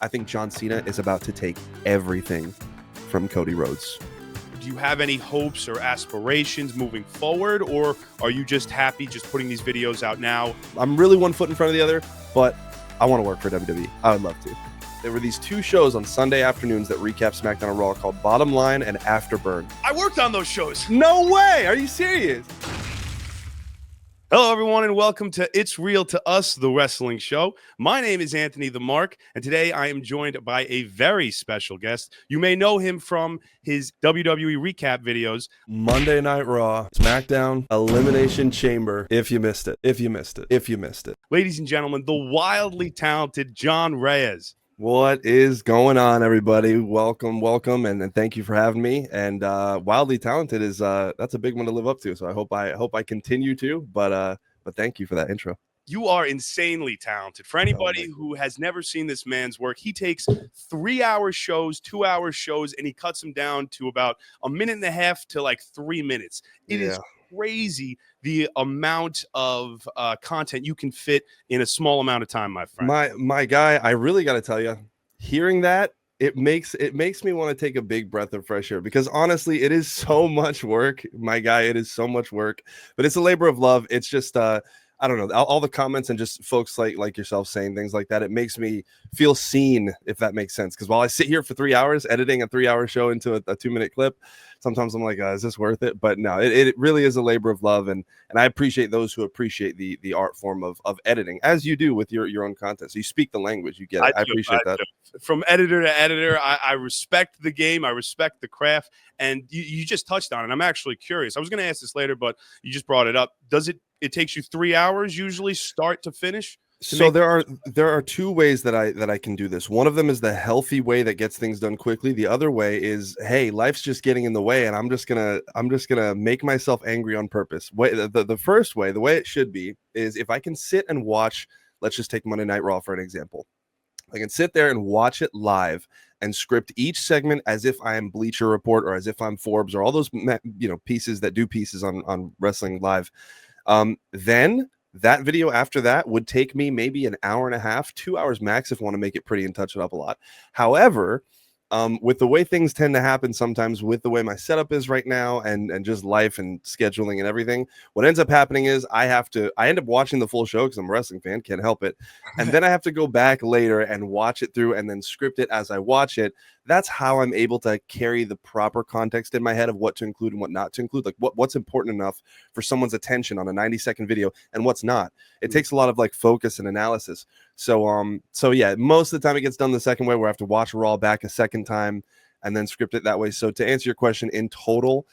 I think John Cena is about to take everything from Cody Rhodes. Do you have any hopes or aspirations moving forward, or are you just happy just putting these videos out now? I'm really one foot in front of the other, but I want to work for WWE. I would love to. There were these two shows on Sunday afternoons that recap SmackDown and Raw called Bottom Line and Afterburn. I worked on those shows. No way! Are you serious? Hello, everyone, and welcome to It's Real to Us, the wrestling show. My name is Anthony the Mark, and today I am joined by a very special guest. You may know him from his WWE recap videos. Monday Night Raw, SmackDown, Elimination Chamber. If you missed it. Ladies and gentlemen, the wildly talented Jon Reyes. What is going on, everybody? Welcome, and thank you for having me. And wildly talented is that's a big one to live up to. So I hope I continue to. But thank you for that intro. You are insanely talented. For anybody who has never seen this man's work, he takes 3-hour shows, 2-hour shows, and he cuts them down to about a minute and a half to like 3 minutes. It is crazy the amount of content you can fit in a small amount of time, my friend. My guy, I really got to tell you, hearing that, it makes me want to take a big breath of fresh air, because honestly, it is so much work, my guy. It is so much work, but it's a labor of love. It's just I don't know, all the comments and just folks like yourself saying things like that, it makes me feel seen, if that makes sense. Because while I sit here for 3 hours editing a 3-hour show into a 2-minute clip, sometimes I'm like, is this worth it? But no, it really is a labor of love, and I appreciate those who appreciate the art form of editing, as you do with your own content. So you speak the language, you get it. I appreciate that. From editor to editor, I respect the game, I respect the craft, and you just touched on it. I'm actually curious. I was going to ask this later, but you just brought it up. It takes you 3 hours usually, start to finish? So there are two ways that I can do this. One of them is the healthy way that gets things done quickly. The other way is, hey, life's just getting in the way, and I'm just gonna make myself angry on purpose. The first way, the way it should be, is if I can sit and watch. Let's just take Monday Night Raw for an example. I can sit there and watch it live and script each segment as if I am Bleacher Report or as if I'm Forbes or all those pieces that do pieces on Wrestling Live. Then that video after that would take me maybe an hour and a half, 2 hours max if I want to make it pretty and touch it up a lot. However, with the way things tend to happen sometimes, with the way my setup is right now and just life and scheduling and everything, what ends up happening is I end up watching the full show because I'm a wrestling fan, can't help it. And then I have to go back later and watch it through and then script it as I watch it. That's how I'm able to carry the proper context in my head of what to include and what not to include, like what's important enough for someone's attention on a 90-second video and what's not. It takes a lot of like focus and analysis. So yeah, most of the time it gets done the second way, where I have to watch Raw back a second time and then script it that way. So to answer your question, in total,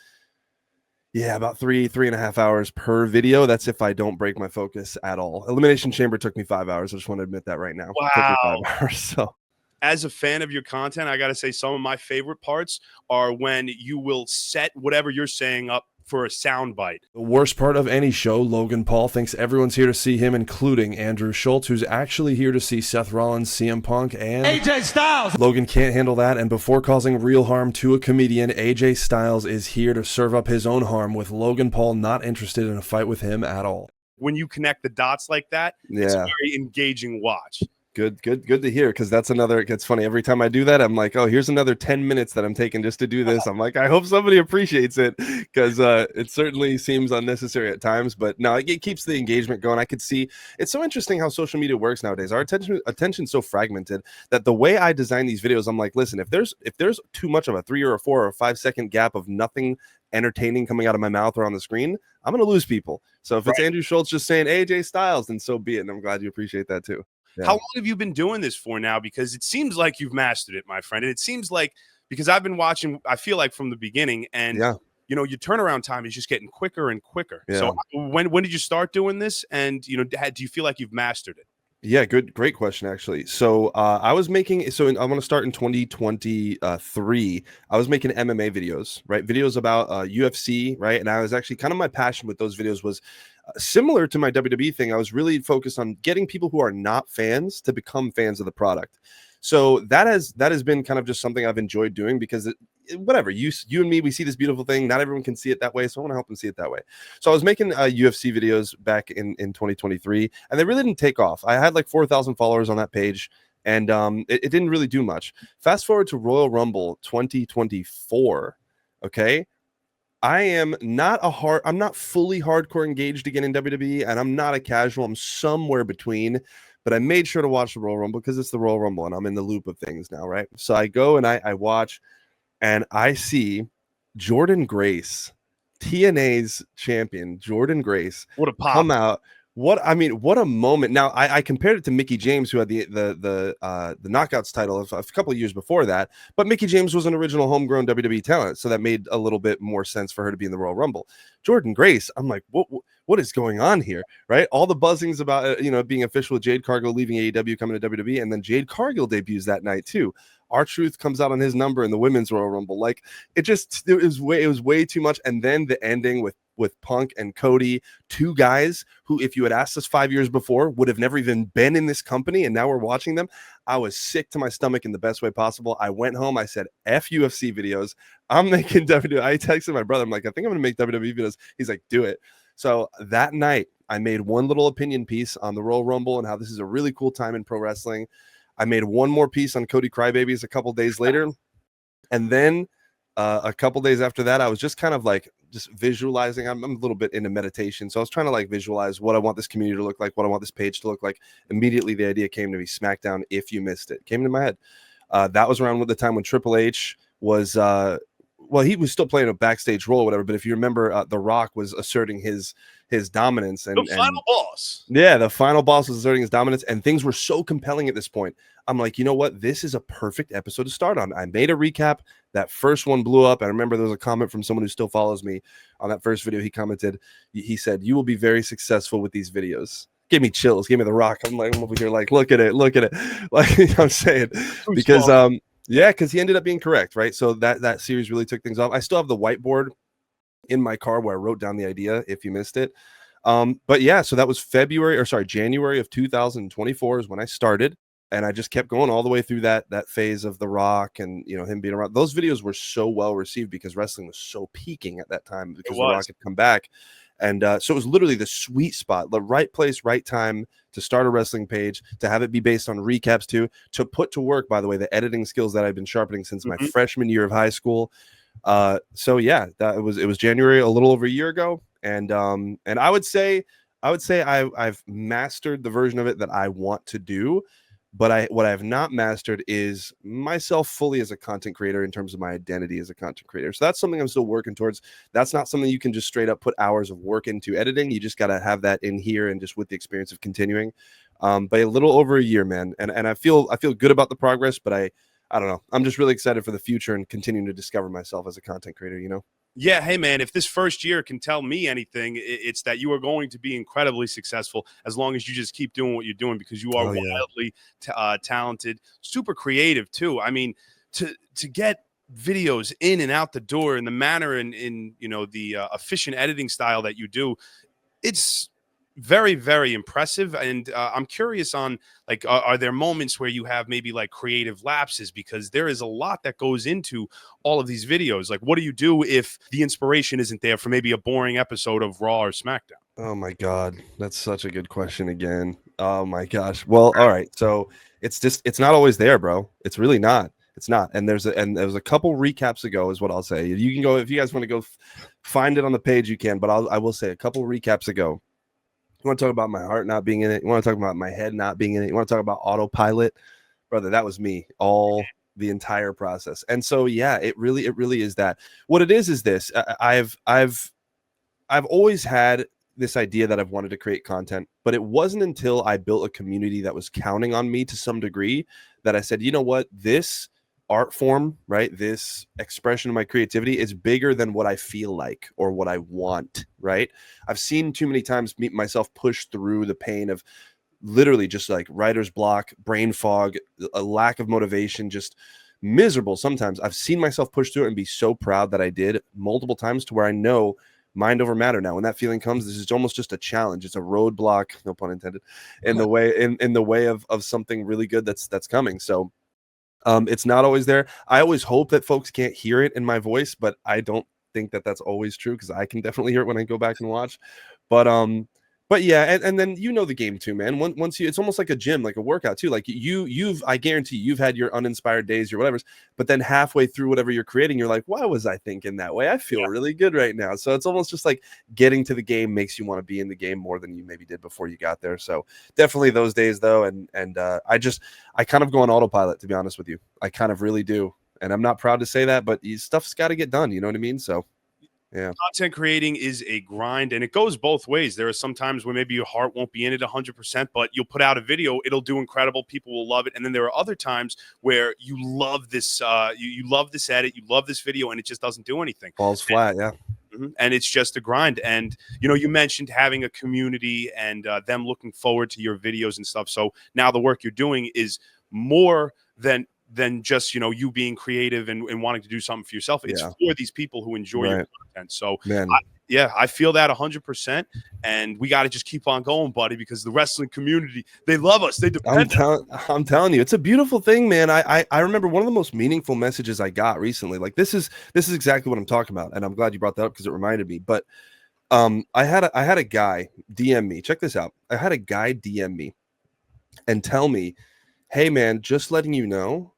yeah, about 3.5 hours per video. That's if I don't break my focus at all. Elimination Chamber took me 5 hours. I just want to admit that right now. Wow. It took me 5 hours. So as a fan of your content, I got to say some of my favorite parts are when you will set whatever you're saying up for a soundbite. The worst part of any show, Logan Paul thinks everyone's here to see him, including Andrew Schultz, who's actually here to see Seth Rollins, CM Punk, and AJ Styles. Logan can't handle that, and before causing real harm to a comedian, AJ Styles is here to serve up his own harm, with Logan Paul not interested in a fight with him at all. When you connect the dots like that, it's a very engaging watch. Good to hear, because that's another, it gets funny. Every time I do that, I'm like, oh, here's another 10 minutes that I'm taking just to do this. I'm like, I hope somebody appreciates it, because it certainly seems unnecessary at times, but no, it keeps the engagement going. I could see, it's so interesting how social media works nowadays. Our attention's so fragmented that the way I design these videos, I'm like, listen, if there's too much of a 3 or a 4 or a 5 second gap of nothing entertaining coming out of my mouth or on the screen, I'm going to lose people. So if it's Andrew Schultz just saying AJ Styles, then so be it. And I'm glad you appreciate that too. Yeah. How long have you been doing this for now? Because it seems like you've mastered it, my friend. And it seems like, because I've been watching, I feel like from the beginning, and your turnaround time is just getting quicker and quicker. Yeah. So when did you start doing this? And do you feel like you've mastered it? Yeah, great question, actually. So I was making, I'm going to start in 2023. I was making MMA videos, right? Videos about UFC, right? And I was actually kind of, my passion with those videos was similar to my WWE thing. I was really focused on getting people who are not fans to become fans of the product. So that has been kind of just something I've enjoyed doing, because whatever, you and me, we see this beautiful thing. Not everyone can see it that way, so I want to help them see it that way. So I was making UFC videos back in 2023, and they really didn't take off. I had like 4,000 followers on that page, and it didn't really do much. Fast forward to Royal Rumble 2024. Okay, I'm not fully hardcore engaged again in WWE, and I'm not a casual. I'm somewhere between, but I made sure to watch the Royal Rumble because it's the Royal Rumble and I'm in the loop of things now, right? So I go and I watch, and I see Jordan Grace, TNA's champion, Jordan Grace, What a pop. come out. What a moment. Now I compared it to Mickey James, who had the Knockouts title a couple of years before that, but Mickey James was an original homegrown WWE talent, so that made a little bit more sense for her to be in the Royal Rumble. Jordan Grace, I'm like, what is going on here, right? All the buzzings about being official with Jade Cargill leaving AEW, coming to WWE, and then Jade Cargill debuts that night too. R-Truth comes out on his number in the Women's Royal Rumble. Like it was way too much. And then the ending with Punk and Cody, two guys who, if you had asked us 5 years before, would have never even been in this company, and now we're watching them. I was sick to my stomach in the best way possible. I went home. I said, F UFC videos. I'm making WWE. I texted my brother. I'm like, I think I'm going to make WWE videos. He's like, do it. So that night, I made one little opinion piece on the Royal Rumble and how this is a really cool time in pro wrestling. I made one more piece on Cody Crybabies a couple days later. And then a couple days after that, I was just kind of like just visualizing. I'm a little bit into meditation. So I was trying to like visualize what I want this community to look like, what I want this page to look like. Immediately, the idea came to me, SmackDown, if you missed it. Came to my head. That was around with the time when Triple H was, he was still playing a backstage role or whatever. But if you remember, The Rock was asserting his dominance. And the final boss. Yeah, the final boss was asserting his dominance, and things were so compelling at this point. I'm like, you know what? This is a perfect episode to start on. I made a recap. That first one blew up. I remember there was a comment from someone who still follows me on that first video. He commented, he said, "You will be very successful with these videos." Gave me chills. Gave me The Rock. I'm like, I'm over here like, look at it. Like, you know what I'm saying? Because because he ended up being correct, right? So that series really took things off. I still have the whiteboard in my car where I wrote down the idea if you missed it. But yeah, so that was January of 2024 is when I started, and I just kept going all the way through that phase of The Rock and him being around. Those videos were so well received because wrestling was so peaking at that time because The Rock had come back. And so it was literally the sweet spot, the right place, right time to start a wrestling page, to have it be based on recaps too, to put to work, by the way, the editing skills that I've been sharpening since my freshman year of high school. So yeah, it was January, a little over a year ago. And I would say I've mastered the version of it that I want to do, but what I have not mastered is myself fully as a content creator in terms of my identity as a content creator. So that's something I'm still working towards. That's not something you can just straight up put hours of work into editing. You just got to have that in here and just with the experience of continuing. But a little over a year, man. And I feel good about the progress, but I don't know. I'm just really excited for the future and continuing to discover myself as a content creator, Yeah, hey, man, if this first year can tell me anything, it's that you are going to be incredibly successful as long as you just keep doing what you're doing, because you are wildly talented, super creative, too. I mean, to get videos in and out the door in the manner and in the efficient editing style that you do, it's very, very impressive. And I'm curious on, like, are there moments where you have maybe like creative lapses? Because there is a lot that goes into all of these videos. Like, what do you do if the inspiration isn't there for maybe a boring episode of Raw or SmackDown? Oh my God, that's such a good question again. Oh my gosh. Well, all right. So it's not always there, bro. It's really not. It's not. And there was a couple recaps ago is what I'll say. You can go, if you guys want to go find it on the page, you can, but I will say a couple recaps ago. You want to talk about my heart not being in it? You want to talk about my head not being in it? You want to talk about autopilot? Brother, that was me the entire process. And so, yeah, it really is that. What it is this. I've always had this idea that I've wanted to create content, but it wasn't until I built a community that was counting on me to some degree that I said, you know what, this art form, right? This expression of my creativity is bigger than what I feel like or what I want, right? I've seen too many times myself push through the pain of literally just like writer's block, brain fog, a lack of motivation, just miserable. Sometimes I've seen myself push through it and be so proud that I did multiple times to where I know mind over matter now. When that feeling comes, this is almost just a challenge. It's a roadblock, no pun intended, in the way of something really good that's coming. So it's not always there. I always hope that folks can't hear it in my voice, but I don't think that that's always true because I can definitely hear it when I go back and watch. But But yeah, and then you know the game too, man. Once you, it's almost like a gym, like a workout too. Like I guarantee you've had your uninspired days, your whatever's, but then halfway through whatever you're creating, you're like, why was I thinking that way? I feel really good right now. So it's almost just like getting to the game makes you want to be in the game more than you maybe did before you got there. So definitely those days though, and I kind of go on autopilot, to be honest with you. I kind of really do, and I'm not proud to say that, but stuff's got to get done. You know what I mean? So. Yeah. Content creating is a grind, and it goes both ways. There are some times where maybe your heart won't be in it 100%, but you'll put out a video, it'll do incredible, people will love it. And then there are other times where you love this, you love this edit, you love this video, and it just doesn't do anything. Falls flat, yeah. And it's just a grind. And you mentioned having a community and them looking forward to your videos and stuff. So now the work you're doing is more than just you being creative and wanting to do something for yourself. It's for these people who enjoy your content. So I feel that 100%, and we got to just keep on going, buddy, because the wrestling community, they love us. They depend. I'm telling you, it's a beautiful thing, man. I remember one of the most meaningful messages I got recently. Like this is exactly what I'm talking about, and I'm glad you brought that up because it reminded me. But I had a guy DM me. Check this out. I had a guy DM me and tell me, hey man, just letting you know,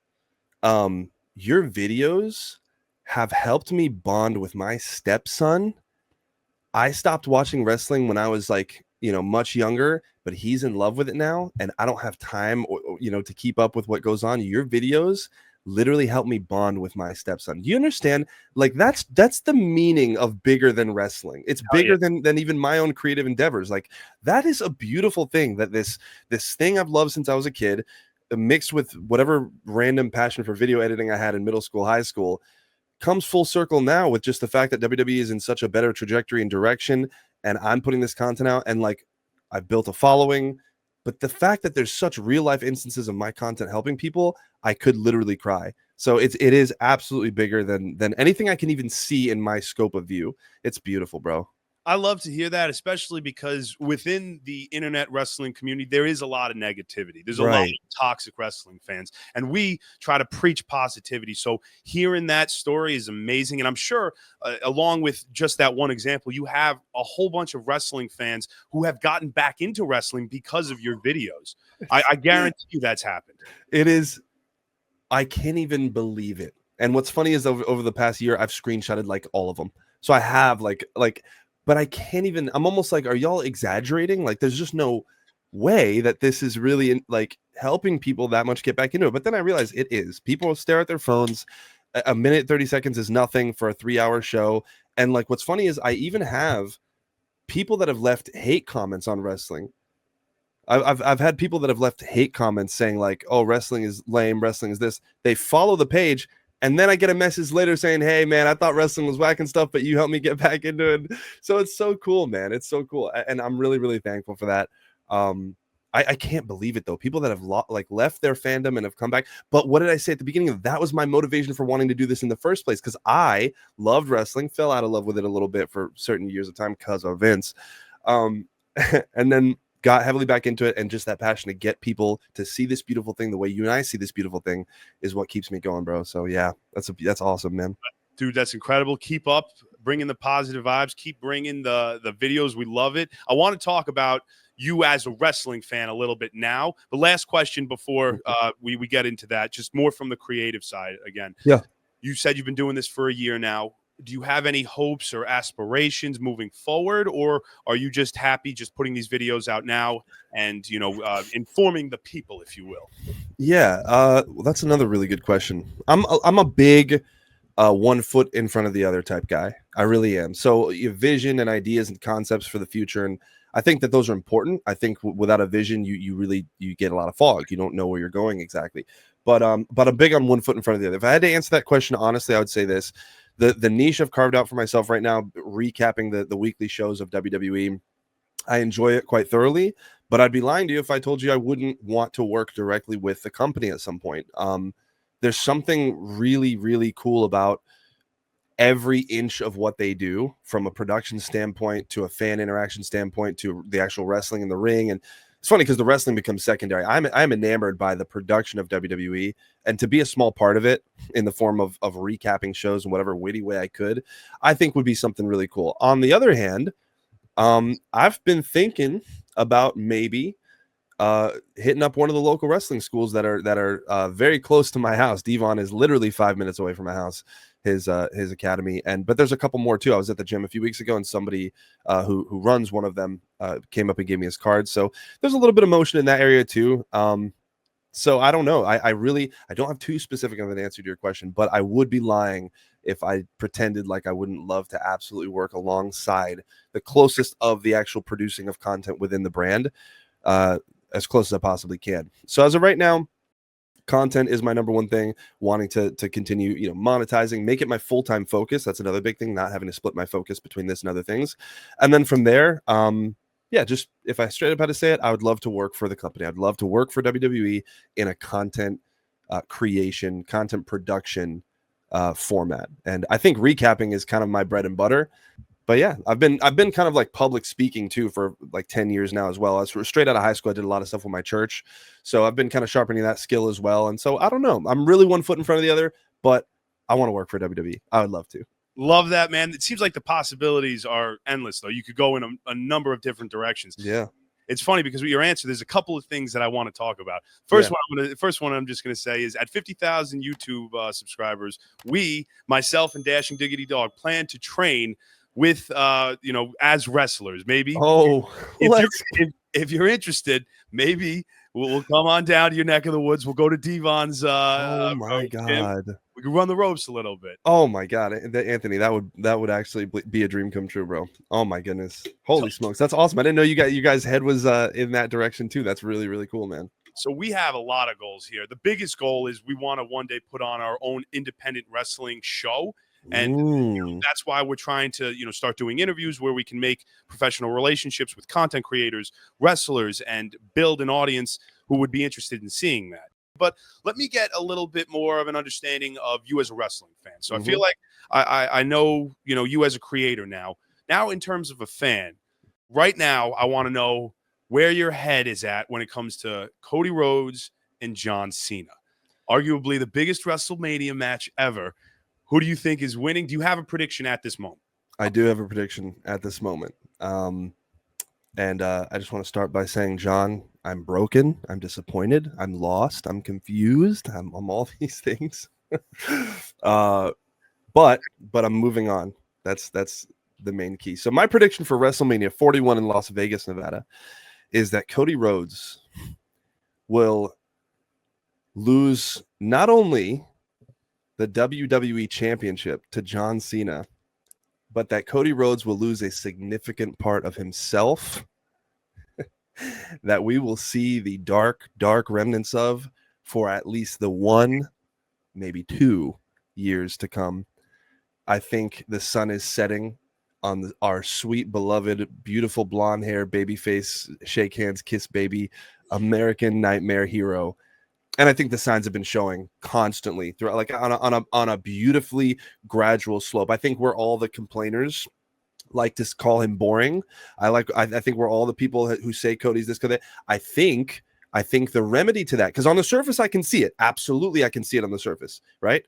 your videos have helped me bond with my stepson. I stopped watching wrestling when I was like, much younger, but he's in love with it now, and I don't have time to keep up with what goes on. Your videos literally help me bond with my stepson. Do you understand? Like that's the meaning of bigger than wrestling. It's bigger than even my own creative endeavors. Like that is a beautiful thing, that this thing I've loved since I was a kid, mixed with whatever random passion for video editing I had in middle school, high school, comes full circle now with just the fact that WWE is in such a better trajectory and direction, and I'm putting this content out, and like I've built a following. But the fact that there's such real life instances of my content helping people, I could literally cry. So it is absolutely bigger than anything I can even see in my scope of view. It's beautiful, bro. I love to hear that, especially because within the internet wrestling community, there is a lot of negativity. There's a lot of toxic wrestling fans, and we try to preach positivity. So hearing that story is amazing. And I'm sure along with just that one example, you have a whole bunch of wrestling fans who have gotten back into wrestling because of your videos. I guarantee you that's happened. It is. I can't even believe it. And what's funny is over the past year, I've screenshotted like all of them. So I have like, but I can't even, I'm almost like, are y'all exaggerating? Like, there's just no way that this is really like helping people that much get back into it. But then I realize it is. People stare at their phones. A minute, 30 seconds is nothing for a 3-hour show. And like, what's funny is I even have people that have left hate comments on wrestling. I've had people that have left hate comments saying like, oh, wrestling is lame. Wrestling is this. They follow the page. And then I get a message later saying, hey, man, I thought wrestling was whack and stuff, but you helped me get back into it. So it's so cool, man. It's so cool. And I'm really, really thankful for that. I can't believe it, though. People that have left their fandom and have come back. But what did I say at the beginning? That was my motivation for wanting to do this in the first place, because I loved wrestling, fell out of love with it a little bit for certain years of time because of Vince. And then got heavily back into it, and just that passion to get people to see this beautiful thing the way you and I see this beautiful thing is what keeps me going, bro. So yeah, that's awesome, man. Dude, that's incredible. Keep up bringing the positive vibes. Keep bringing the videos. We love it. I want to talk about you as a wrestling fan a little bit now. The last question before we get into that, just more from the creative side again. Yeah. You said you've been doing this for a year now. Do you have any hopes or aspirations moving forward, or are you just happy just putting these videos out now and, informing the people, if you will? Yeah, well, that's another really good question. I'm a big 1 foot in front of the other type guy. I really am. So your vision and ideas and concepts for the future, and I think that those are important. I think without a vision, you get a lot of fog. You don't know where you're going exactly. But I'm big on 1 foot in front of the other. If I had to answer that question honestly, I would say this. The niche I've carved out for myself right now, recapping the weekly shows of WWE, I enjoy it quite thoroughly, but I'd be lying to you if I told you I wouldn't want to work directly with the company at some point. There's something really, really cool about every inch of what they do, from a production standpoint to a fan interaction standpoint to the actual wrestling in the ring. And it's funny because the wrestling becomes secondary. I'm enamored by the production of WWE, and to be a small part of it in the form of recapping shows in whatever witty way I could, I think would be something really cool. On the other hand, I've been thinking about maybe hitting up one of the local wrestling schools that are very close to my house. Devon is literally 5 minutes away from my house, his academy, but there's a couple more too. I was at the gym a few weeks ago, and somebody who runs one of them came up and gave me his card. So there's a little bit of motion in that area too. So I don't know. I don't have too specific of an answer to your question, but I would be lying if I pretended like I wouldn't love to absolutely work alongside the closest of the actual producing of content within the brand, as close as I possibly can. So as of right now, content is my number one thing. Wanting to continue, monetizing, make it my full-time focus. That's another big thing. Not having to split my focus between this and other things. And then from there, just if I straight up had to say it, I would love to work for the company. I'd love to work for WWE in a content creation, content production format. And I think recapping is kind of my bread and butter. But yeah, I've been kind of like public speaking too for like 10 years now as well. I was straight out of high school. I did a lot of stuff with my church. So I've been kind of sharpening that skill as well. And so I don't know. I'm really one foot in front of the other, but I want to work for WWE. I would love to. Love that, man. It seems like the possibilities are endless, though. You could go in a number of different directions. Yeah. It's funny because with your answer, there's a couple of things that I want to talk about. First one I'm just going to say is at 50,000 YouTube subscribers, myself and Dashing Diggity Dog, plan to train with, as wrestlers. Maybe. Oh, if you're interested, maybe we'll come on down to your neck of the woods. We'll go to Devon's. Oh my God. We can run the ropes a little bit. Oh my God, Anthony, that would actually be a dream come true, bro. Oh my goodness, holy smokes, that's awesome. I didn't know you guys' head was in that direction too. That's really, really cool, man. So we have a lot of goals here. The biggest goal is we want to one day put on our own independent wrestling show. And that's why we're trying to, start doing interviews where we can make professional relationships with content creators, wrestlers, and build an audience who would be interested in seeing that. But let me get a little bit more of an understanding of you as a wrestling fan. So I feel like I know, you as a creator now. Now, in terms of a fan, right now, I want to know where your head is at when it comes to Cody Rhodes and John Cena. Arguably the biggest WrestleMania match ever. Who do you think is winning? Do you have a prediction at this moment? I do have a prediction at this moment. And I just want to start by saying, John, I'm broken. I'm disappointed. I'm lost. I'm confused. I'm all these things. But I'm moving on. That's the main key. So my prediction for WrestleMania 41 in Las Vegas, Nevada, is that Cody Rhodes will lose not only the WWE Championship to John Cena, but that Cody Rhodes will lose a significant part of himself that we will see the dark remnants of for at least the 1, maybe 2 years to come. I think the sun is setting on our sweet, beloved, beautiful blonde hair, baby face, shake hands, kiss baby, American Nightmare hero. And I think the signs have been showing constantly throughout, like on a beautifully gradual slope. I think we're all the complainers like to call him boring. I think we're all the people who say Cody's this, Cody. I think the remedy to that, because on the surface I can see it. Absolutely, I can see it on the surface, right?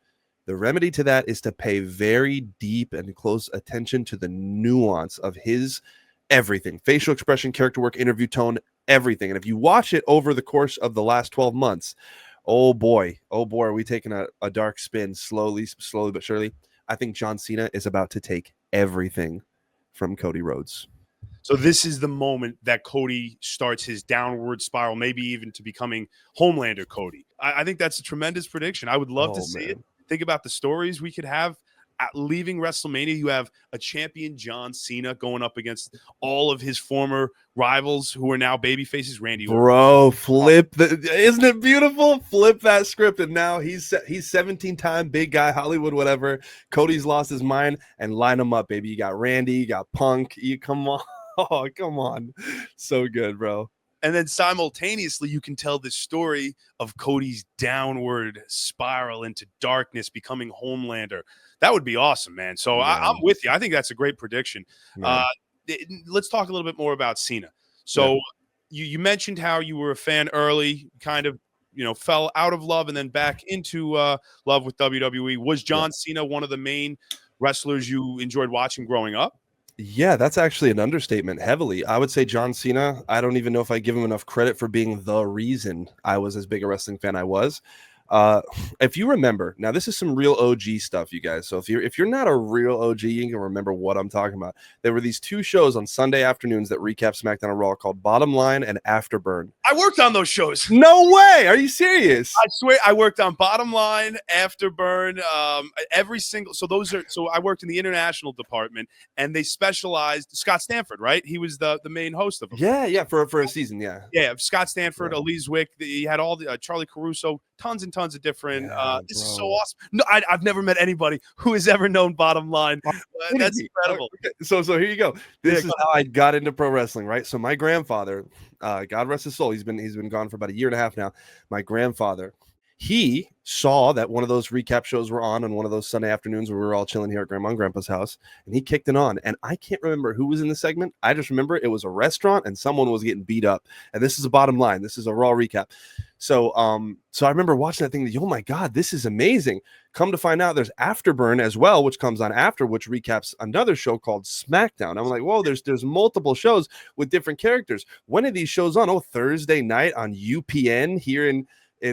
The remedy to that is to pay very deep and close attention to the nuance of his everything, facial expression, character work, interview tone, everything. And if you watch it over the course of the last 12 months, oh boy, are we taking a dark spin slowly but surely. I think John Cena is about to take everything from Cody Rhodes. So this is the moment that Cody starts his downward spiral, maybe even to becoming Homelander Cody. I think that's a tremendous prediction. I would love to see it. Think about the stories we could have. At leaving WrestleMania, you have a champion John Cena going up against all of his former rivals who are now baby faces. Randy Orton. Bro, isn't it beautiful? Flip that script, and now he's 17-time big guy, Hollywood, whatever. Cody's lost his mind, and line him up, baby. You got Randy, you got Punk. Come on, so good, bro. And then simultaneously, you can tell the story of Cody's downward spiral into darkness, becoming Homelander. That would be awesome, man. So yeah. I'm with you. I think that's a great prediction. Let's talk a little bit more about Cena. So you mentioned how you were a fan early, kind of, fell out of love and then back into love with WWE. Was John Cena one of the main wrestlers you enjoyed watching growing up? Yeah, that's actually an understatement heavily. I would say John Cena, I don't even know if I give him enough credit for being the reason I was as big a wrestling fan I was. Uh, if you remember, now this is some real OG stuff, you guys. So if you're not a real OG, you can remember what I'm talking about. There were these two shows on Sunday afternoons that recap SmackDown and Raw called Bottom Line and Afterburn. I worked on those shows. No way! Are you serious? I swear, I worked on Bottom Line, Afterburn, every single. So those are. So I worked in the international department, and they specialized. Scott Stanford, right? He was the main host of them. Yeah, for a season, yeah. Yeah, Scott Stanford, Elise Wick. He had all the Charlie Caruso, tons and tons of different. This is so awesome. No, I've never met anybody who has ever known Bottom Line. That's incredible. Okay. So here you go. This is how I got into pro wrestling, right? So my grandfather, God rest his soul, he's been gone for about a year and a half now. My grandfather, he saw that one of those recap shows were on one of those Sunday afternoons where we were all chilling here at Grandma and Grandpa's house, and he kicked it on. And I can't remember who was in the segment. I just remember it was a restaurant and someone was getting beat up. And this is a Bottom Line. This is a Raw recap. So I remember watching that thing. Oh my God, this is amazing. Come to find out, there's Afterburn as well, which comes on after, which recaps another show called SmackDown. I'm like, whoa, there's multiple shows with different characters. When are these shows on? Oh, Thursday night on UPN here in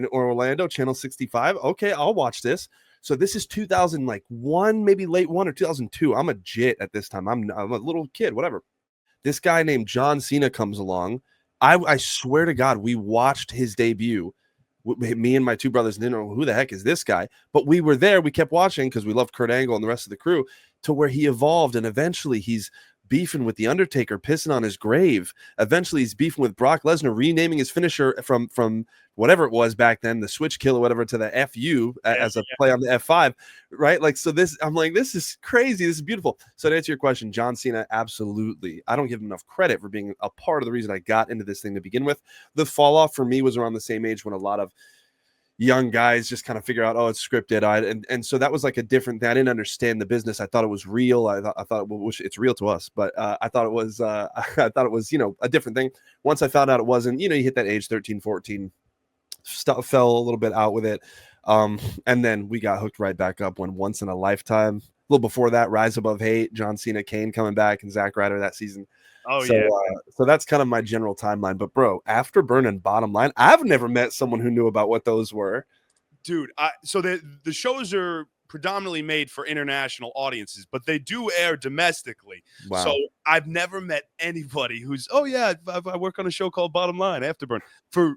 Orlando, channel 65. Okay, I'll watch this. So this is 2001, maybe late 1 or 2002. I'm a jit at this time. I'm a little kid, whatever. This guy named John Cena comes along. I swear to God, we watched his debut. Me and my two brothers didn't know who the heck is this guy, but we were there. We kept watching because we loved Kurt Angle and the rest of the crew, to where he evolved, and eventually he's beefing with the Undertaker, pissing on his grave. Eventually he's beefing with Brock Lesnar, renaming his finisher from whatever it was back then, the switch kill or whatever, to the FU as a play on the F5, right? Like, so this, I'm like, this is crazy. This is beautiful. So to answer your question, John Cena, absolutely. I don't give him enough credit for being a part of the reason I got into this thing to begin with. The fall off for me was around the same age when a lot of young guys just kind of figure out, oh, it's scripted. And so that was like a different thing. I didn't understand the business. I thought it was real. I thought well, it's real to us, but I thought it was I thought it was, a different thing. Once I found out it wasn't, you hit that age 13, 14, stuff fell a little bit out with it. And then we got hooked right back up when Once in a Lifetime, a little before that, Rise Above Hate, John Cena, Kane coming back, and Zack Ryder that season. Oh, so, yeah. So that's kind of my general timeline. But, bro, Afterburn and Bottom Line, I've never met someone who knew about what those were. Dude, so the shows are predominantly made for international audiences, but they do air domestically. Wow. So I've never met anybody who's, oh, yeah, I work on a show called Bottom Line, Afterburn. For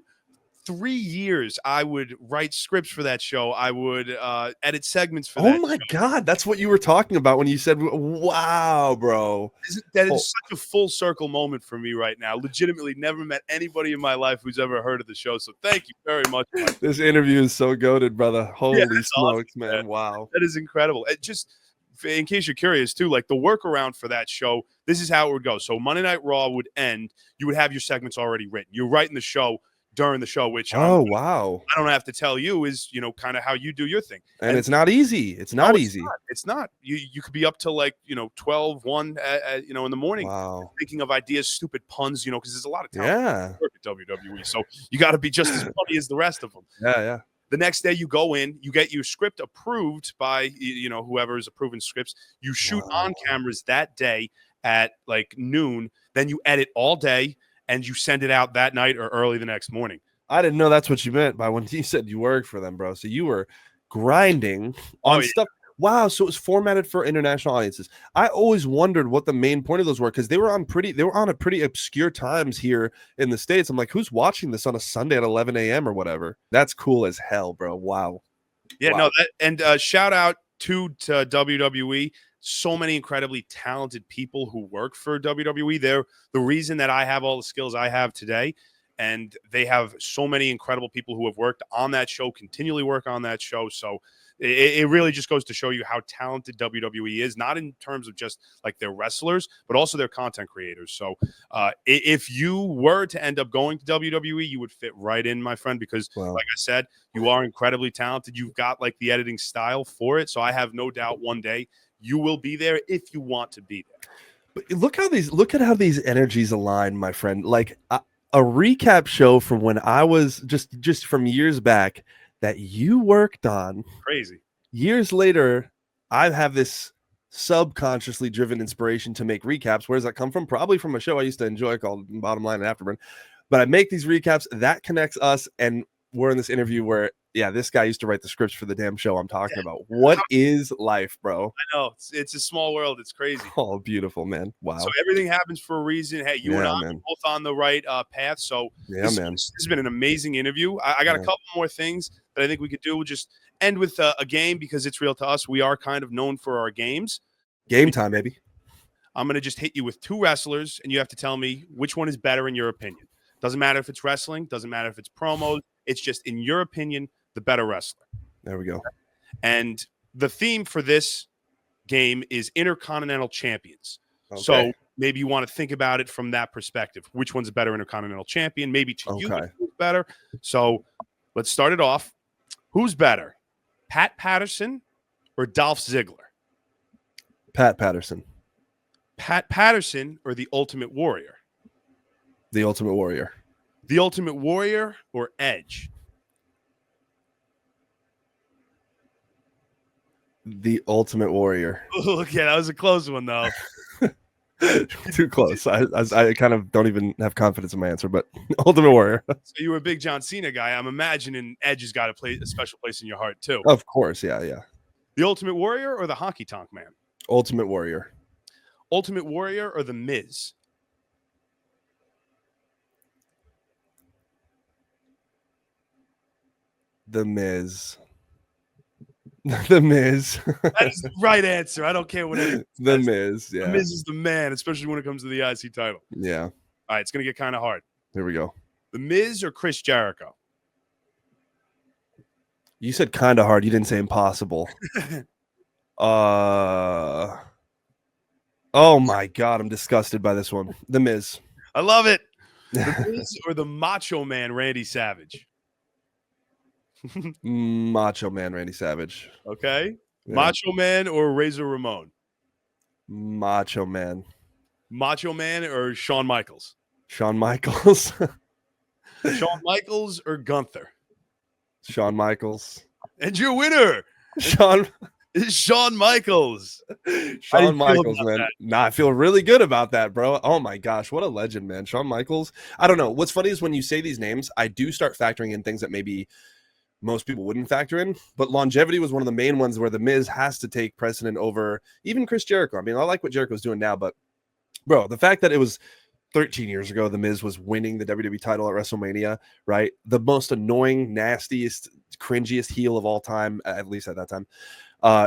3 years, I would write scripts for that show. I would edit segments for that. Oh my God, that's what you were talking about when you said, wow, bro. That is such a full circle moment for me right now. Legitimately never met anybody in my life who's ever heard of the show. So thank you very much. This interview is so goated, brother. Holy smokes, awesome, man. Wow. That is incredible. It just, in case you're curious too, like the workaround for that show, this is how it would go. So Monday Night Raw would end. You would have your segments already written. You're writing the show during the show, which wow, I don't have to tell you is, kind of how you do your thing. And it's not easy. It's not easy. It's not. You could be up to like, 12, 1, in the morning, thinking of ideas, stupid puns, because there's a lot of talent work at WWE. So you got to be just as funny as the rest of them. Yeah. The next day you go in, you get your script approved by, whoever is approving scripts. You shoot on cameras that day at like noon. Then you edit all day, and you send it out that night or early the next morning. I didn't know that's what you meant by when you said you worked for them, bro. So you were grinding on stuff. Wow. So it was formatted for international audiences. I always wondered what the main point of those were, because they were on at pretty obscure times here in the States. I'm like, who's watching this on a Sunday at 11 a.m. or whatever? That's cool as hell, bro. Wow. Yeah, wow. Shout out to WWE. So many incredibly talented people who work for WWE. They're the reason that I have all the skills I have today. And they have so many incredible people who have worked on that show, continually work on that show. So it really just goes to show you how talented WWE is, not in terms of just like their wrestlers, but also their content creators. So if you were to end up going to WWE, you would fit right in, my friend, because like I said, you are incredibly talented. You've got like the editing style for it. So I have no doubt one day you will be there if you want to be there. But look at how these energies align, my friend. Like a recap show from when I was just from years back that you worked on. Crazy. Years later, I have this subconsciously driven inspiration to make recaps. Where does that come from? Probably from a show I used to enjoy called Bottom Line and Afterburn. But I make these recaps that connects us, and we're in this interview where, yeah, this guy used to write the scripts for the damn show I'm talking about. What is life, bro? I know it's a small world. It's crazy. Oh, beautiful, man. Wow. So everything happens for a reason. Hey, you and I are both on the right path. So this has been an amazing interview. I got a couple more things that I think we could do. We'll just end with a game because it's real to us. We are kind of known for our games. Game time, baby. I'm going to just hit you with 2 wrestlers, and you have to tell me which one is better in your opinion. Doesn't matter if it's wrestling. Doesn't matter if it's promos. It's just, in your opinion, the better wrestler. There we go. And the theme for this game is Intercontinental Champions. Okay. So maybe you want to think about it from that perspective. Which one's a better Intercontinental Champion? Maybe to you, who's better. So let's start it off. Who's better, Pat Patterson or Dolph Ziggler? Pat Patterson. Pat Patterson or the Ultimate Warrior? The Ultimate Warrior. The Ultimate Warrior or Edge? The Ultimate Warrior. Okay, that was a close one, though. Too close. I kind of don't even have confidence in my answer, but Ultimate Warrior. So you were a big John Cena guy. I'm imagining Edge has got to play a special place in your heart, too. Of course, yeah. The Ultimate Warrior or the Honky Tonk Man? Ultimate Warrior. Ultimate Warrior or the Miz? The Miz. The Miz. That's the right answer. I don't care what it is. The Miz, yeah. The Miz is the man, especially when it comes to the IC title. Yeah. All right, it's going to get kind of hard. Here we go. The Miz or Chris Jericho? You said kind of hard. You didn't say impossible. Oh my God, I'm disgusted by this one. The Miz. I love it. The Miz or the Macho Man, Randy Savage? Macho Man, Randy Savage. Okay. Yeah. Macho Man or Razor Ramon? Macho Man. Macho Man or Shawn Michaels? Shawn Michaels. Shawn Michaels or Gunther? Shawn Michaels. And your winner is Shawn Michaels. Shawn Michaels, man. Nah, I feel really good about that, bro. Oh my gosh, what a legend, man. Shawn Michaels. I don't know. What's funny is when you say these names, I do start factoring in things that maybe most people wouldn't factor in, but longevity was one of the main ones where the Miz has to take precedent over even Chris Jericho. I mean, I like what Jericho's doing now, but bro, the fact that it was 13 years ago, the Miz was winning the WWE title at WrestleMania, right? The most annoying, nastiest, cringiest heel of all time, at least at that time,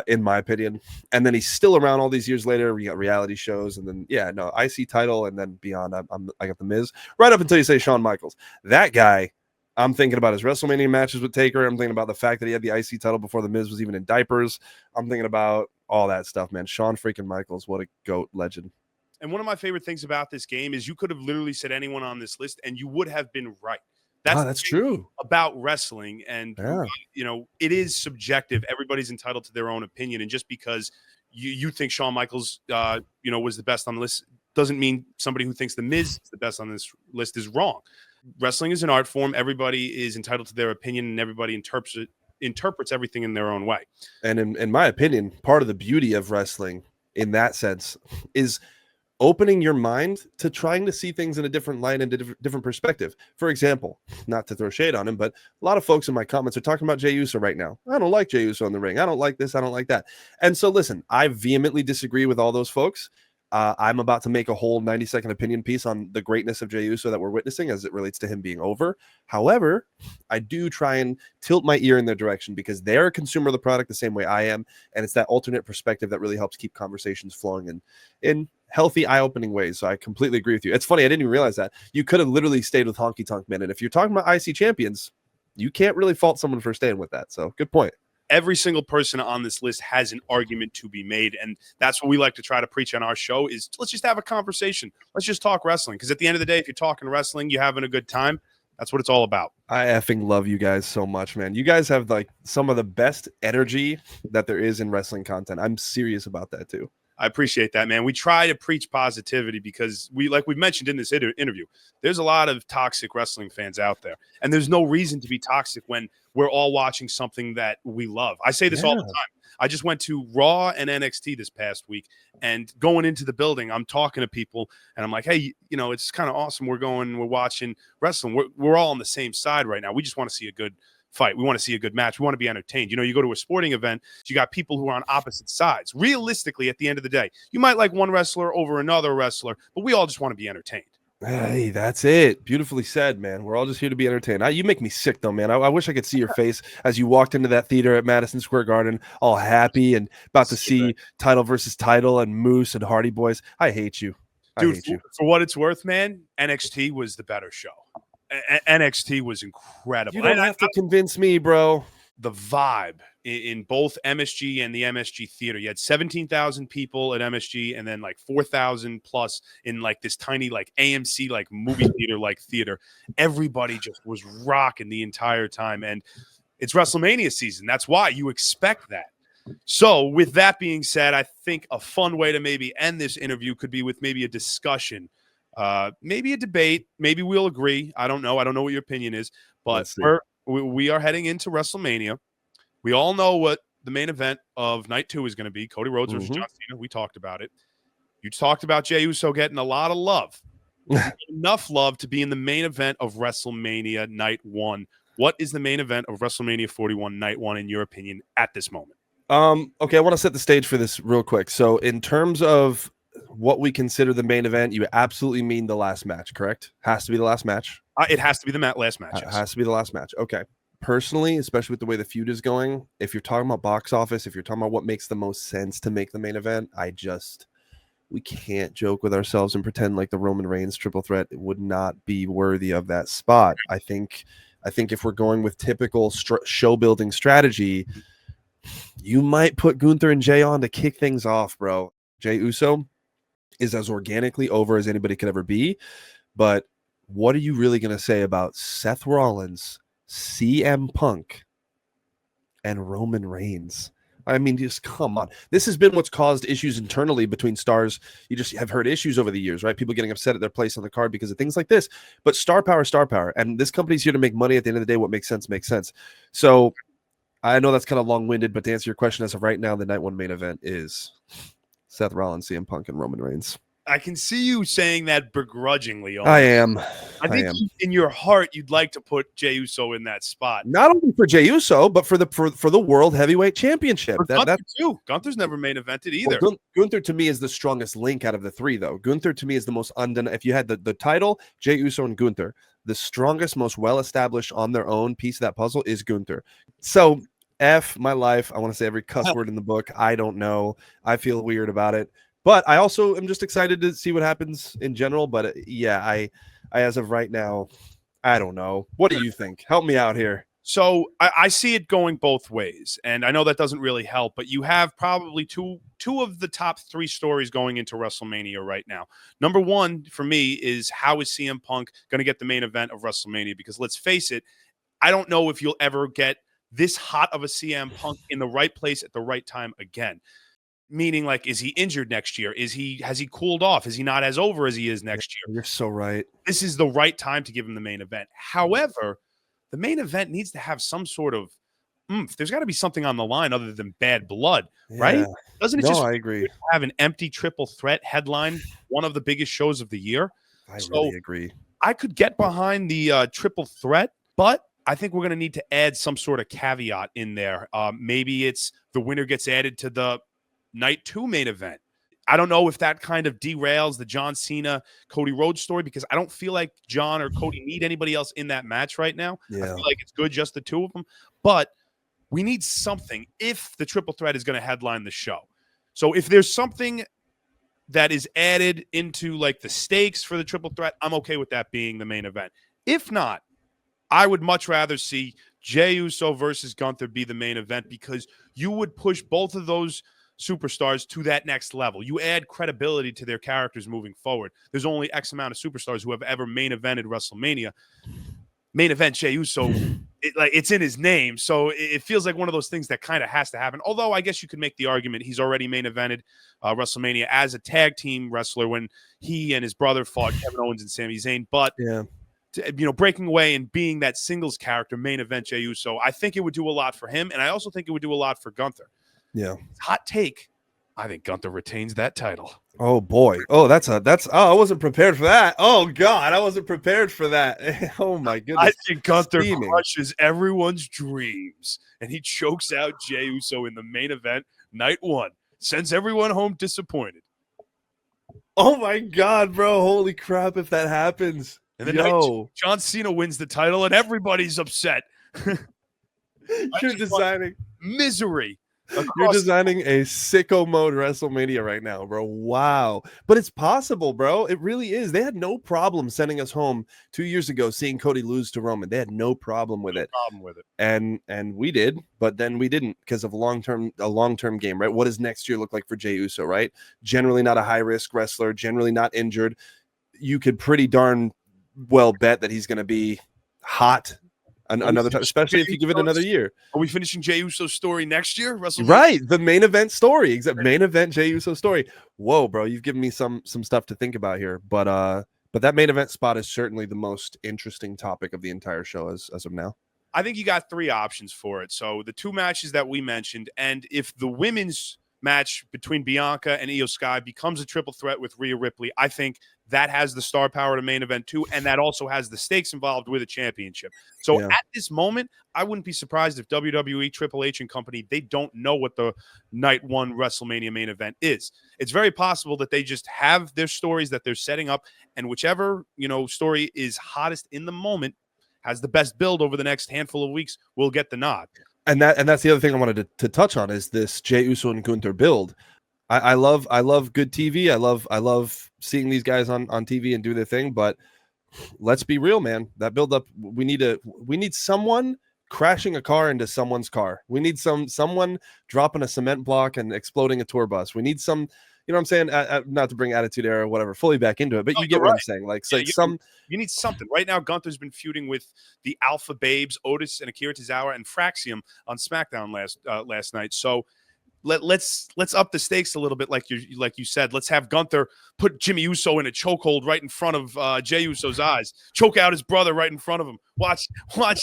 in my opinion. And then he's still around all these years later. We got reality shows, and then IC title, and then beyond, I got the Miz right up until you say Shawn Michaels. That guy. I'm thinking about his WrestleMania matches with Taker. I'm thinking about the fact that he had the IC title before the Miz was even in diapers. I'm thinking about all that stuff, man. Shawn freaking Michaels, what a GOAT legend. And one of my favorite things about this game is you could have literally said anyone on this list and you would have been right. That's true about wrestling. And, it is subjective. Everybody's entitled to their own opinion. And just because you think Shawn Michaels, was the best on the list doesn't mean somebody who thinks the Miz is the best on this list is wrong. Wrestling is an art form. Everybody is entitled to their opinion, and everybody interprets everything in their own way. And in my opinion, part of the beauty of wrestling in that sense is opening your mind to trying to see things in a different light and a different perspective. For example, not to throw shade on him, but a lot of folks in my comments are talking about Jey Uso right now. I don't like Jey Uso in the ring. I don't like this. I don't like that. And so listen, I vehemently disagree with all those folks. I'm about to make a whole 90-second opinion piece on the greatness of Jey Uso that we're witnessing as it relates to him being over. However, I do try and tilt my ear in their direction because they're a consumer of the product the same way I am. And it's that alternate perspective that really helps keep conversations flowing in healthy, eye-opening ways. So I completely agree with you. It's funny. I didn't even realize that. You could have literally stayed with Honky Tonk Man. And if you're talking about IC champions, you can't really fault someone for staying with that. So good point. Every single person on this list has an argument to be made. And that's what we like to try to preach on our show is let's just have a conversation. Let's just talk wrestling. Because at the end of the day, if you're talking wrestling, you're having a good time. That's what it's all about. I effing love you guys so much, man. You guys have like some of the best energy that there is in wrestling content. I'm serious about that too. I appreciate that, man. We try to preach positivity because like we mentioned in this interview, there's a lot of toxic wrestling fans out there, and there's no reason to be toxic when we're all watching something that we love. I say this all the time. I just went to Raw and NXT this past week, and going into the building, I'm talking to people, and I'm like, hey, it's kind of awesome. We're watching wrestling. We're all on the same side right now. We just want to see a good fight. We want to see a good match. We want to be entertained. You go to a sporting event, you got people who are on opposite sides. Realistically, at the end of the day, you might like one wrestler over another wrestler, but we all just want to be entertained. Hey, that's it. Beautifully said, man. We're all just here to be entertained. You make me sick, though, man. I wish I could see your face as you walked into that theater at Madison Square Garden, all happy and about to see title versus title and Moose and Hardy Boys. I hate you. Dude, for what it's worth, man, NXT was the better show. NXT was incredible. You don't have to convince me, bro. The vibe in both MSG and the MSG theater. You had 17,000 people at MSG and then like 4,000 plus in like this tiny like AMC like movie theater like theater. Everybody just was rocking the entire time. And it's WrestleMania season. That's why you expect that. So with that being said, I think a fun way to maybe end this interview could be with maybe a discussion. Maybe a debate. Maybe we'll agree. I don't know. I don't know what your opinion is, but we are heading into WrestleMania. We all know what the main event of night 2 is going to be. Cody Rhodes versus John Cena. We talked about it. You talked about Jey Uso getting a lot of love. Enough love to be in the main event of WrestleMania night 1. What is the main event of WrestleMania 41 night 1 in your opinion at this moment? Okay, I want to set the stage for this real quick. So in terms of what we consider the main event, you absolutely mean the last match, correct? Has to be the last match. It has to be the last match. Yes. Has to be the last match. Okay. Personally, especially with the way the feud is going, if you're talking about box office, if you're talking about what makes the most sense to make the main event, we can't joke with ourselves and pretend like the Roman Reigns triple threat would not be worthy of that spot. I think if we're going with typical show building strategy, you might put Gunther and Jey on to kick things off, bro. Jey Uso is as organically over as anybody could ever be, but what are you really going to say about Seth Rollins, CM Punk, and Roman Reigns? I mean, just come on. This has been what's caused issues internally between stars. You just have heard issues over the years, right? People getting upset at their place on the card because of things like this. But star power. And this company's here to make money. At the end of the day, what makes sense makes sense. So I know that's kind of long-winded, but to answer your question, as of right now, the night 1 main event is Seth Rollins, CM Punk, and Roman Reigns. I can see you saying that begrudgingly. Almost. I am. I think in your heart you'd like to put Jey Uso in that spot. Not only for Jey Uso, but for the World Heavyweight Championship. Gunther too. Gunther's never main evented either. Well, Gunther to me is the strongest link out of the 3, though. Gunther to me is the most undone. If you had the title, Jey Uso and Gunther, the strongest, most well-established on their own piece of that puzzle is Gunther. So F my life. I want to say every cuss word in the book. I don't know. I feel weird about it. But I also am just excited to see what happens in general. But yeah, I as of right now, I don't know. What do you think? Help me out here. So I see it going both ways, and I know that doesn't really help, but you have probably two of the top 3 stories going into WrestleMania right now. Number 1 for me is how is CM Punk going to get the main event of WrestleMania? Because let's face it, I don't know if you'll ever get this hot of a CM Punk in the right place at the right time again. Meaning, like, is he injured next year? Has he cooled off? Is he not as over as he is next year? You're so right. This is the right time to give him the main event. However, the main event needs to have some sort of oomph. There's got to be something on the line other than bad blood, right? Doesn't it I agree. Have an empty triple threat headline, one of the biggest shows of the year? I really agree. I could get behind the triple threat, but I think we're going to need to add some sort of caveat in there. Maybe it's the winner gets added to the night 2 main event. I don't know if that kind of derails the John Cena, Cody Rhodes story, because I don't feel like John or Cody need anybody else in that match right now. Yeah. I feel like it's good just the 2 of them, but we need something if the triple threat is going to headline the show. So if there's something that is added into like the stakes for the triple threat, I'm okay with that being the main event. If not, I would much rather see Jey Uso versus Gunther be the main event, because you would push both of those superstars to that next level. You add credibility to their characters moving forward. There's only X amount of superstars who have ever main evented WrestleMania. Main event Jey Uso it's in his name, so it feels like one of those things that kind of has to happen. Although I guess you could make the argument he's already main evented WrestleMania as a tag team wrestler when he and his brother fought Kevin Owens and Sami Zayn. But breaking away and being that singles character, main event Jey Uso, I think it would do a lot for him, and I also think it would do a lot for Gunther. Yeah, hot take. I think Gunther retains that title. Oh boy. Oh, I wasn't prepared for that. Oh God, I wasn't prepared for that. Oh my goodness. I think Gunther crushes everyone's dreams and he chokes out Jey Uso in the main event, night 1. Sends everyone home disappointed. Oh my God, bro. Holy crap, if that happens. And then night 2, John Cena wins the title and everybody's upset. You're designing misery. You're designing a sicko mode WrestleMania right now, bro. Wow. But it's possible, bro. It really is. They had no problem sending us home 2 years ago, seeing Cody lose to Roman. They had no problem with it. And we did, but then we didn't because of a long-term game, right? What does next year look like for Jey Uso, right? Generally not a high-risk wrestler, generally not injured. You could pretty darn well bet that he's going to be hot another time, especially if you give it another year. Are we finishing Jey Uso's story next year? Right, the main event story, exact main event Jey Uso story. Whoa, bro, you've given me some stuff to think about here, but that main event spot is certainly the most interesting topic of the entire show as of now. I think you got 3 options for it. So the 2 matches that we mentioned, and if the women's match between Bianca and Io Sky becomes a triple threat with Rhea Ripley, I think that has the star power to main event too, and that also has the stakes involved with a championship. So at this moment, I wouldn't be surprised if WWE, Triple H, and company, they don't know what the night 1 WrestleMania main event is. It's very possible that they just have their stories that they're setting up, and whichever story is hottest in the moment, has the best build over the next handful of weeks, will get the nod. And that's the other thing I wanted to touch on is this Jey Uso and Gunther build. I love good TV. I love seeing these guys on TV and do their thing. But let's be real, man. That build up, we need someone crashing a car into someone's car. We need someone dropping a cement block and exploding a tour bus. We need some. You know what I'm saying? Not to bring Attitude Era or whatever fully back into it, but you get what I'm saying. Like, you need something. Right now, Gunther's been feuding with the Alpha Babes, Otis and Akira Tozawa, and Fraxium on SmackDown last night. So let's up the stakes a little bit, like you said. Let's have Gunther put Jimmy Uso in a chokehold right in front of Jey Uso's eyes, choke out his brother right in front of him. Watch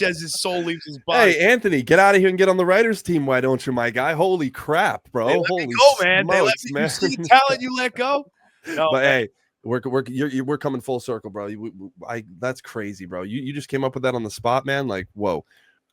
as his soul leaves his body. Hey, Anthony, get out of here and get on the writers' team. Why don't you, my guy? Holy crap, bro! They let Holy me go, man. Smokes, they let me, man. You see the talent you let go. No, but hey, we're coming full circle, bro. That's crazy, bro. You just came up with that on the spot, man. Like, whoa.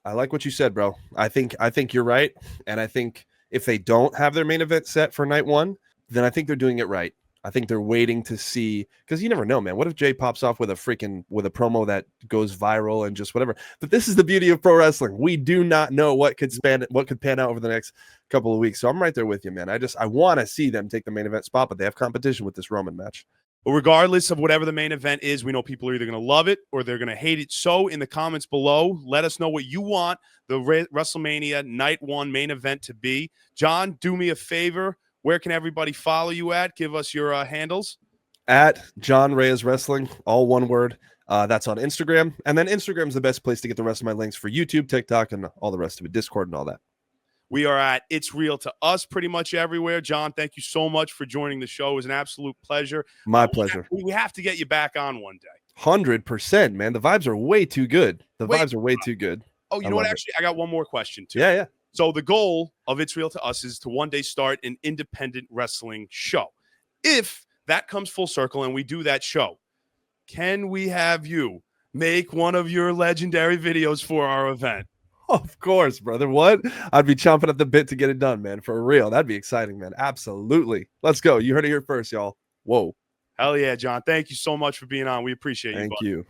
I like what you said, bro. I think you're right, and I think if they don't have their main event set for night 1, then I think they're doing it right. I think they're waiting to see, because you never know, man. What if Jay pops off with a promo that goes viral and just whatever? But this is the beauty of pro wrestling. We do not know what could pan out over the next couple of weeks. So I'm right there with you, man. I want to see them take the main event spot, but they have competition with this Roman match. But regardless of whatever the main event is, we know people are either going to love it or they're going to hate it. So in the comments below, let us know what you want the WrestleMania Night 1 main event to be. John, do me a favor. Where can everybody follow you at? Give us your handles. At Jon Reyes Wrestling, all one word. That's on Instagram. And then Instagram's the best place to get the rest of my links for YouTube, TikTok, and all the rest of it, Discord and all that. We are at It's Real to Us pretty much everywhere. John, thank you so much for joining the show. It was an absolute pleasure. My pleasure. We have to get you back on one day. 100%, man. The vibes are way too good. Vibes are way too good. Oh, you know what? Actually, I got one more question, too. Yeah. So the goal of It's Real to Us is to one day start an independent wrestling show. If that comes full circle and we do that show, can we have you make one of your legendary videos for our event? Of course, brother. What? I'd be chomping at the bit to get it done, man. For real. That'd be exciting, man. Absolutely. Let's go. You heard it here first, y'all. Whoa. Hell yeah, John. Thank you so much for being on. We appreciate you. Thank you.